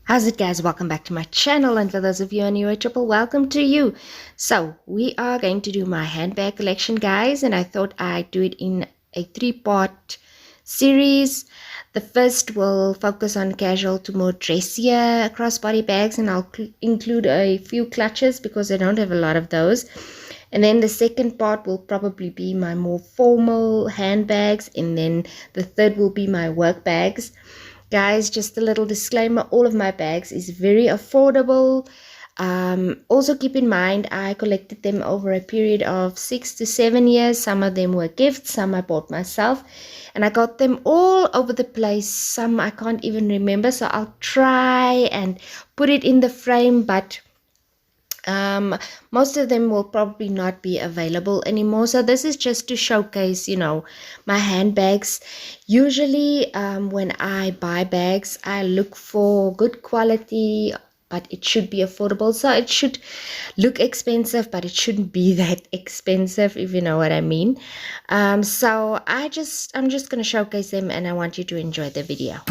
How's it, guys? Welcome back to my channel, and for those of you new, a triple welcome to you. So we are going to do my handbag collection, guys, and I thought I'd do it in a three-part series. The first will focus on casual to more dressier crossbody bags, and I'll include a few clutches because I don't have a lot of those. And then the second part will probably be my more formal handbags, and then the third will be my work bags. Guys, just a little disclaimer, all of my bags is very affordable. Also keep in mind, I collected them over a period of 6 to 7 years. Some of them were gifts, some I bought myself, and I got them all over the place. Some I can't even remember, so I'll try and put it in the frame, but most of them will probably not be available anymore. So this is just to showcase, my handbags. Usually when I buy bags, I look for good quality, but it should be affordable. So it should look expensive, but it shouldn't be that expensive, if you know what I mean. So I'm just going to showcase them, and I want you to enjoy the video.